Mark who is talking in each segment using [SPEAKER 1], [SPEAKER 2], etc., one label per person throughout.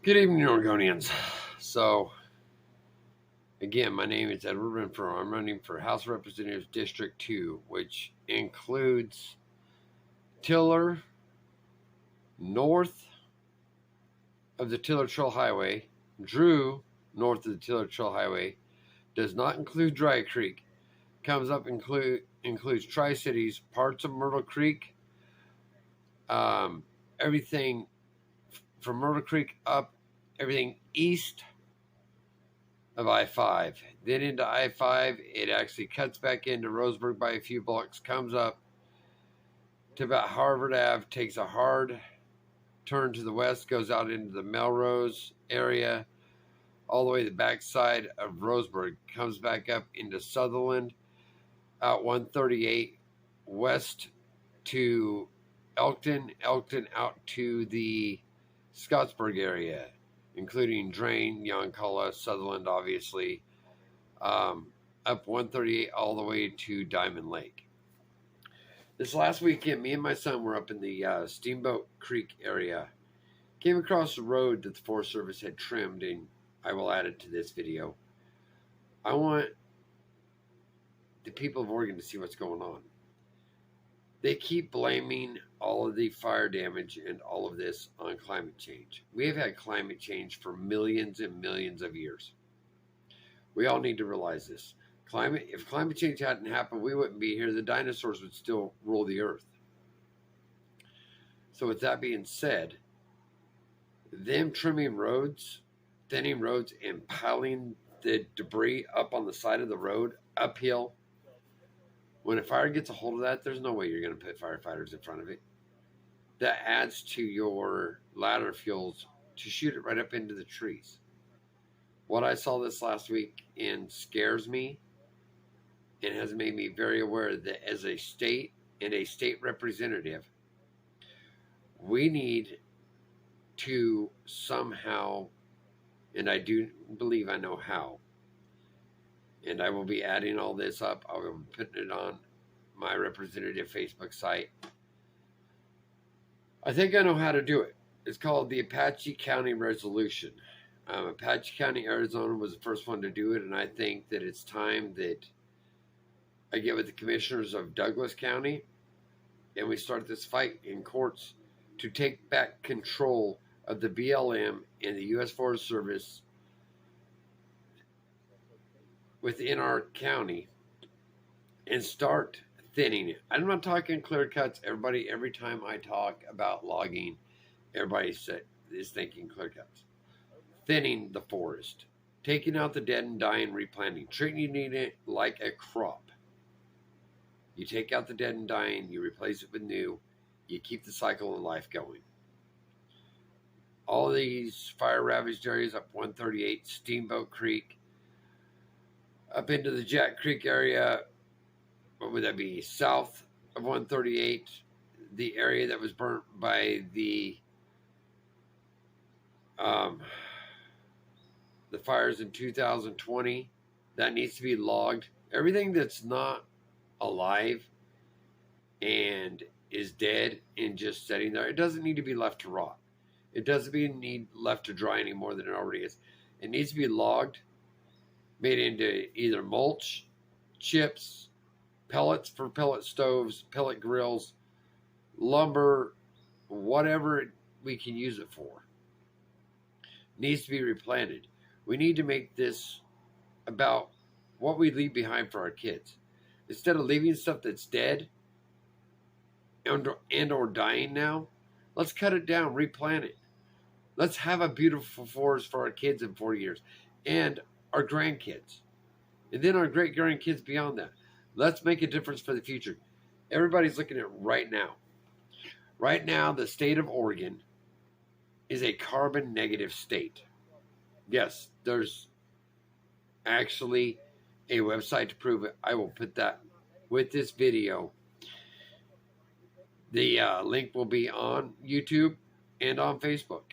[SPEAKER 1] Good evening, Oregonians. So, again, my name is Edward Renfro. I'm running for House Representatives District 2, which includes Tiller, north of the Tiller Trail Highway, Drew, north of the Tiller Trail Highway, does not include Dry Creek, comes up includes Tri-Cities, parts of Myrtle Creek, everything from Myrtle Creek up, everything east of I-5. Then into I-5, it actually cuts back into Roseburg by a few blocks, comes up to about Harvard Ave, takes a hard turn to the west, goes out into the Melrose area, all the way to the backside of Roseburg, comes back up into Sutherland, out 138 west to Elkton out to the Scottsburg area, including Drain, Yoncalla, Sutherland, obviously, up 138 all the way to Diamond Lake. This last weekend, me and my son were up in the Steamboat Creek area. Came across a road that the Forest Service had trimmed, and I will add it to this video. I want the people of Oregon to see what's going on. They keep blaming all of the fire damage and all of this on climate change. We have had climate change for millions and millions of years. We all need to realize this. If climate change hadn't happened, we wouldn't be here. The dinosaurs would still rule the earth. So with that being said, them trimming roads, thinning roads, and piling the debris up on the side of the road, uphill, when a fire gets a hold of that, there's no way you're going to put firefighters in front of it. That adds to your ladder fuels to shoot it right up into the trees. What I saw this last week and scares me and has made me very aware that as a state and a state representative, we need to somehow, and I do believe I know how, and I will be adding all this up. I will be putting it on my representative Facebook site. I think I know how to do it. It's called the Apache County Resolution. Apache County, Arizona was the first one to do it, and I think that it's time that I get with the commissioners of Douglas County and we start this fight in courts to take back control of the BLM and the U.S. Forest Service within our county and start thinning it. I'm not talking clear cuts. Everybody, every time I talk about logging, everybody is thinking clear cuts. Thinning the forest, taking out the dead and dying, replanting, treating it like a crop. You take out the dead and dying, you replace it with new, you keep the cycle of life going. All of these fire ravaged areas up 138, Steamboat Creek, up into the Jack Creek area, what would that be, south of 138, the area that was burnt by the fires in 2020, that needs to be logged. Everything that's not alive and is dead and just sitting there, it doesn't need to be left to rot. It doesn't need left to dry any more than it already is. It needs to be logged, made into either mulch, chips, pellets for pellet stoves, pellet grills, lumber, whatever we can use it for. Needs to be replanted. We need to make this about what we leave behind for our kids. Instead of leaving stuff that's dead and or dying now, let's cut it down, replant it. Let's have a beautiful forest for our kids in 40 years and our grandkids. And then our great-grandkids beyond that. Let's make a difference for the future. Everybody's looking at right now. Right now, the state of Oregon is a carbon negative state. Yes, there's actually a website to prove it. I will put that with this video. The link will be on YouTube and on Facebook.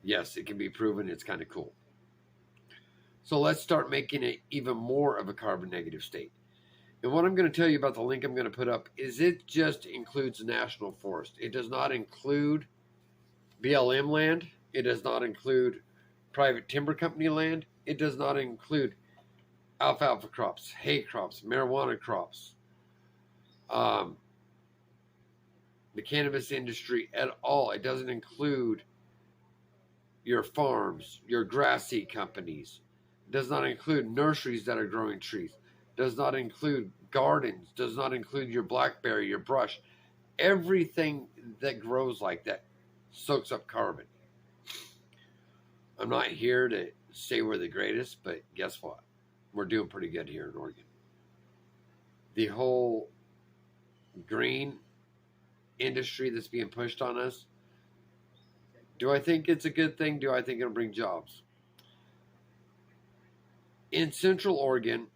[SPEAKER 1] Yes, it can be proven. It's kind of cool. So let's start making it even more of a carbon negative state. And what I'm going to tell you about the link I'm going to put up is it just includes national forest. It does not include BLM land. It does not include private timber company land. It does not include alfalfa crops, hay crops, marijuana crops, the cannabis industry at all. It doesn't include your farms, your grass seed companies. It does not include nurseries that are growing trees. It does not include gardens. It does not include your blackberry, your brush. Everything that grows like that soaks up carbon. I'm not here to say we're the greatest, but guess what? We're doing pretty good here in Oregon. The whole green industry that's being pushed on us, do I think it's a good thing? Do I think it'll bring jobs? In Central Oregon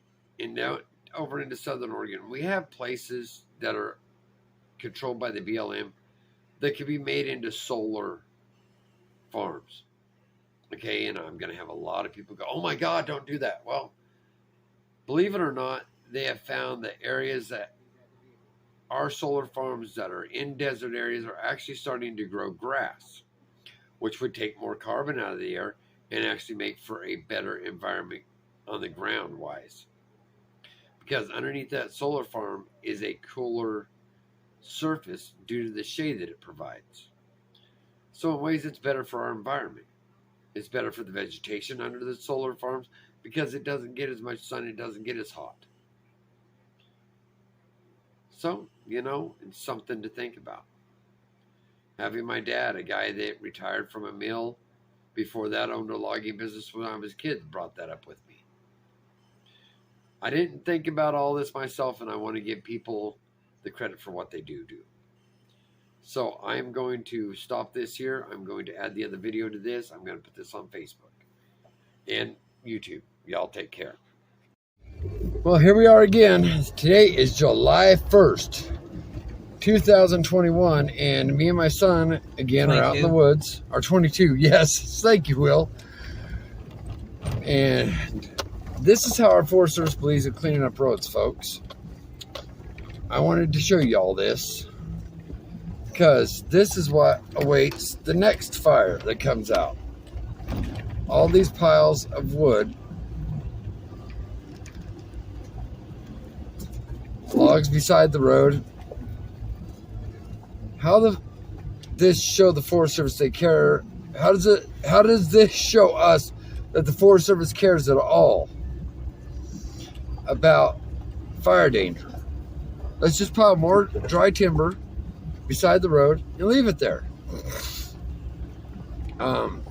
[SPEAKER 1] and now over into Southern Oregon, we have places that are controlled by the BLM that can be made into solar farms. Okay, and I'm going to have a lot of people go, oh my God, don't do that. Well, believe it or not, they have found that areas that are solar farms that are in desert areas are actually starting to grow grass, which would take more carbon out of the air and actually make for a better environment on the ground wise. Because underneath that solar farm is a cooler surface due to the shade that it provides. So in ways, it's better for our environment. It's better for the vegetation under the solar farms because it doesn't get as much sun, it doesn't get as hot. So, it's something to think about. Having my dad, a guy that retired from a mill, before that owned a logging business when I was a kid, brought that up with me. I didn't think about all this myself, and I want to give people the credit for what they do. So I'm going to stop this here. I'm going to add the other video to this. I'm going to put this on Facebook and YouTube. Y'all take care. Well, here we are again. Today is July 1st, 2021, and me and my son, again, 22. Are out in the woods. Or 22, yes. Thank you, Will. And this is how our Forest Service believes in cleaning up roads, folks. I wanted to show you all this because this is what awaits the next fire that comes out. All these piles of wood, logs beside the road. How does this show the Forest Service they care? How does this show us that the Forest Service cares at all about fire danger? Let's just pile more dry timber beside the road and leave it there. I'm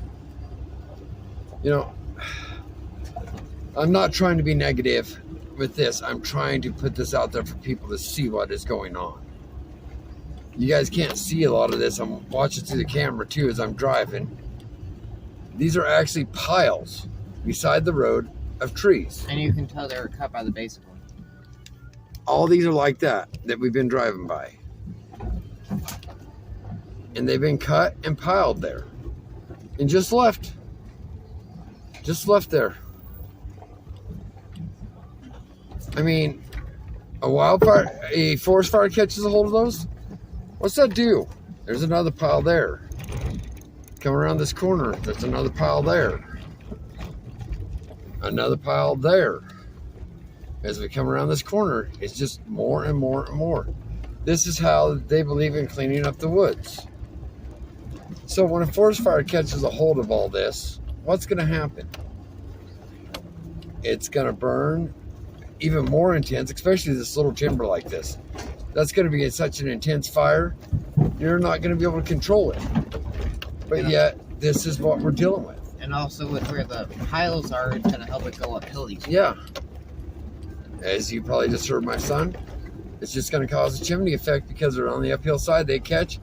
[SPEAKER 1] not trying to be negative with this. I'm trying to put this out there for people to see what is going on. You guys can't see a lot of this. I'm watching through the camera too as I'm driving. These are actually piles beside the road of trees.
[SPEAKER 2] And you can tell they were cut by the base of one.
[SPEAKER 1] All these are like that we've been driving by. And they've been cut and piled there. And just left there. I mean, a forest fire catches a hold of those? What's that do? There's another pile there. Come around this corner, there's another pile there. Another pile there. As we come around this corner, it's just more and more and more. This is how they believe in cleaning up the woods. So when a forest fire catches a hold of all this, what's going to happen? It's going to burn even more intense, especially this little timber like this. That's going to be such an intense fire, you're not going to be able to control it. But yet, this is what we're dealing with.
[SPEAKER 2] And also with where the piles are, it's going to help it go uphill easier.
[SPEAKER 1] Yeah. As you probably just heard my son, it's just going to cause a chimney effect because they're on the uphill side. They catch,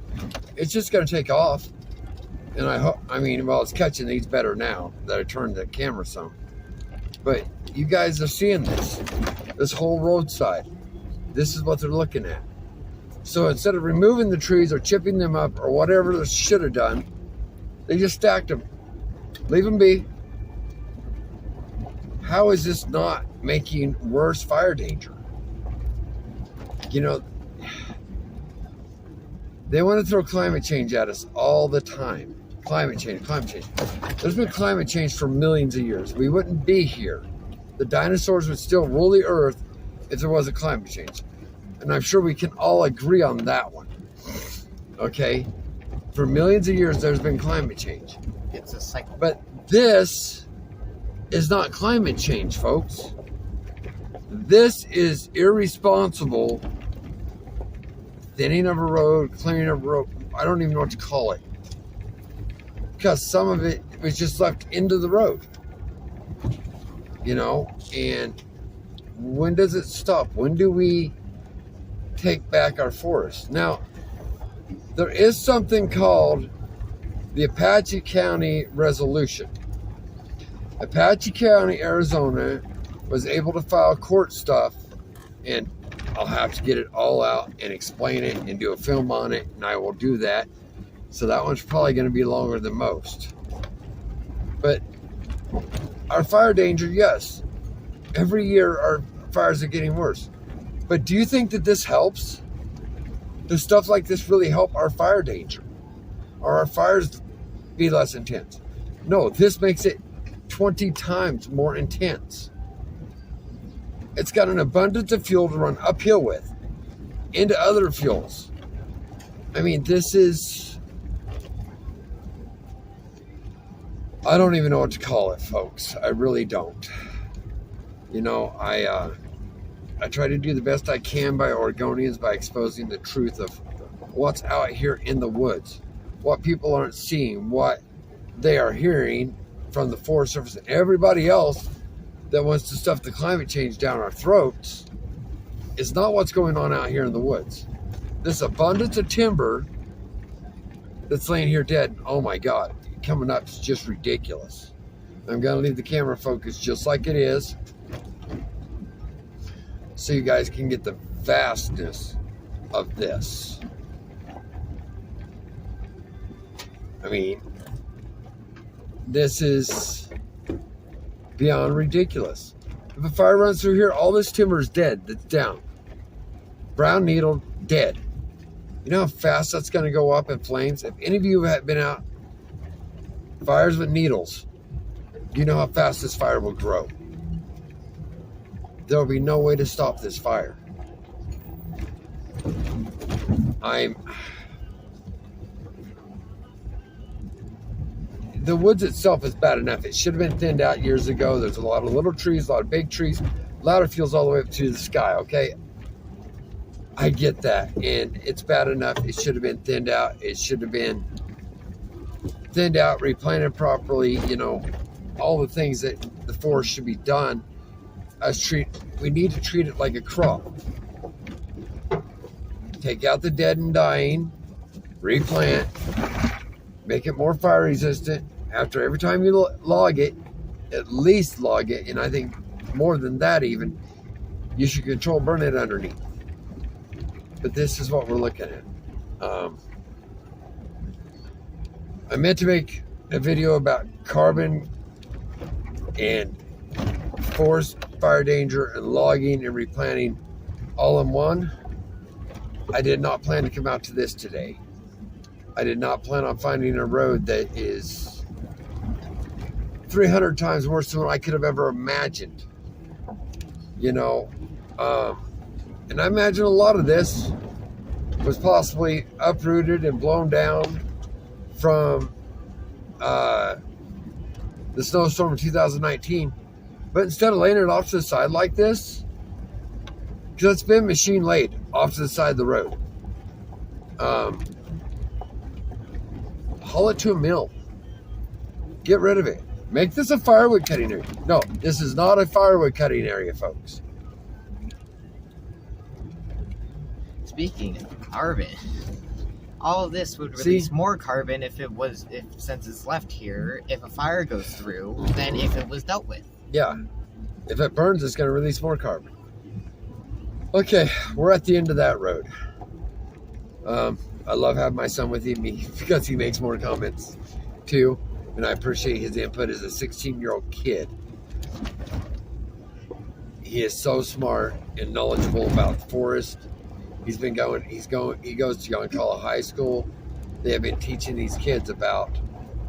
[SPEAKER 1] it's just going to take off. And it's catching these better now that I turned the camera some. But you guys are seeing this whole roadside. This is what they're looking at. So instead of removing the trees or chipping them up or whatever they should have done, they just stacked them. Leave them be. How is this not making worse fire danger? They want to throw climate change at us all the time. climate change. There's been climate change for millions of years. We wouldn't be here. The dinosaurs would still rule the earth if there wasn't climate change. And I'm sure we can all agree on that one. Okay? For millions of years, there's been climate change.
[SPEAKER 2] It's a cycle.
[SPEAKER 1] But this is not climate change, folks. This is irresponsible thinning of a road, clearing of a road. I don't even know what to call it. Because some of it was just left into the road. You know, and when does it stop? When do we take back our forests? Now, there is something called the Apache County Resolution. Apache County, Arizona was able to file court stuff, and I'll have to get it all out and explain it and do a film on it, and I will do that. So that one's probably going to be longer than most. But our fire danger, yes. Every year our fires are getting worse. But do you think that this helps? Does stuff like this really help our fire danger? Or our fires be less intense? No, this makes it 20 times more intense. It's got an abundance of fuel to run uphill with, into other fuels. I mean, this is... I don't even know what to call it, folks. I really don't. You know, I try to do the best I can by Oregonians by exposing the truth of what's out here in the woods, what people aren't seeing, what they are hearing from the Forest Service and everybody else that wants to stuff the climate change down our throats. Is not what's going on out here in the woods. This abundance of timber that's laying here dead, oh my God, coming up is just ridiculous. I'm going to leave the camera focused just like it is so you guys can get the vastness of this. I mean, this is beyond ridiculous. If a fire runs through here, all this timber is dead. That's down. Brown needle, dead. You know how fast that's going to go up in flames? If any of you have been out fires with needles, you know how fast this fire will grow. There will be no way to stop this fire. The woods itself is bad enough. It should have been thinned out years ago. There's a lot of little trees, a lot of big trees, louder fuels all the way up to the sky, okay? I get that, and it's bad enough. It should have been thinned out. It should have been thinned out, replanted properly, you know, all the things that the forest should be done. We need to treat it like a crop. Take out the dead and dying, replant, make it more fire resistant. After every time you log it, at least log it, and I think more than that even, you should control burn it underneath. But this is what we're looking at. I meant to make a video about carbon and forest fire danger and logging and replanting all in one. I did not plan to come out to this today. I did not plan on finding a road that is 300 times worse than what I could have ever imagined. You know, and I imagine a lot of this was possibly uprooted and blown down from the snowstorm of 2019. But instead of laying it off to the side like this, because it's been machine laid off to the side of the road, haul it to a mill. Get rid of it. Make this a firewood cutting area. No, this is not a firewood cutting area, folks.
[SPEAKER 2] Speaking of carbon, all of this would release more carbon since it's left here, if a fire goes through, than if it was dealt with.
[SPEAKER 1] Yeah. If it burns, it's going to release more carbon. Okay, we're at the end of that road. I love having my son with me because he makes more comments too, and I appreciate his input as a 16-year-old kid. He is so smart and knowledgeable about the forest. He goes to Yoncalla High School. They have been teaching these kids about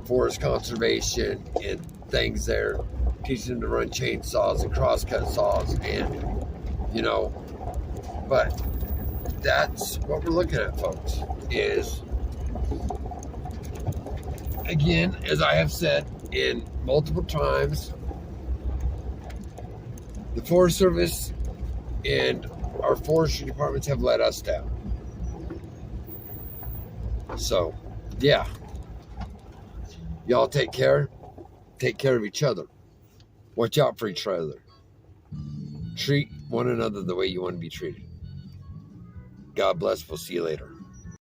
[SPEAKER 1] forest conservation and things there, teaching them to run chainsaws and crosscut saws, and but that's what we're looking at, folks, is, again, as I have said in multiple times, the Forest Service and our forestry departments have let us down. So, yeah. Y'all take care. Take care of each other. Watch out for each other. Treat one another the way you want to be treated. God bless. We'll see you later.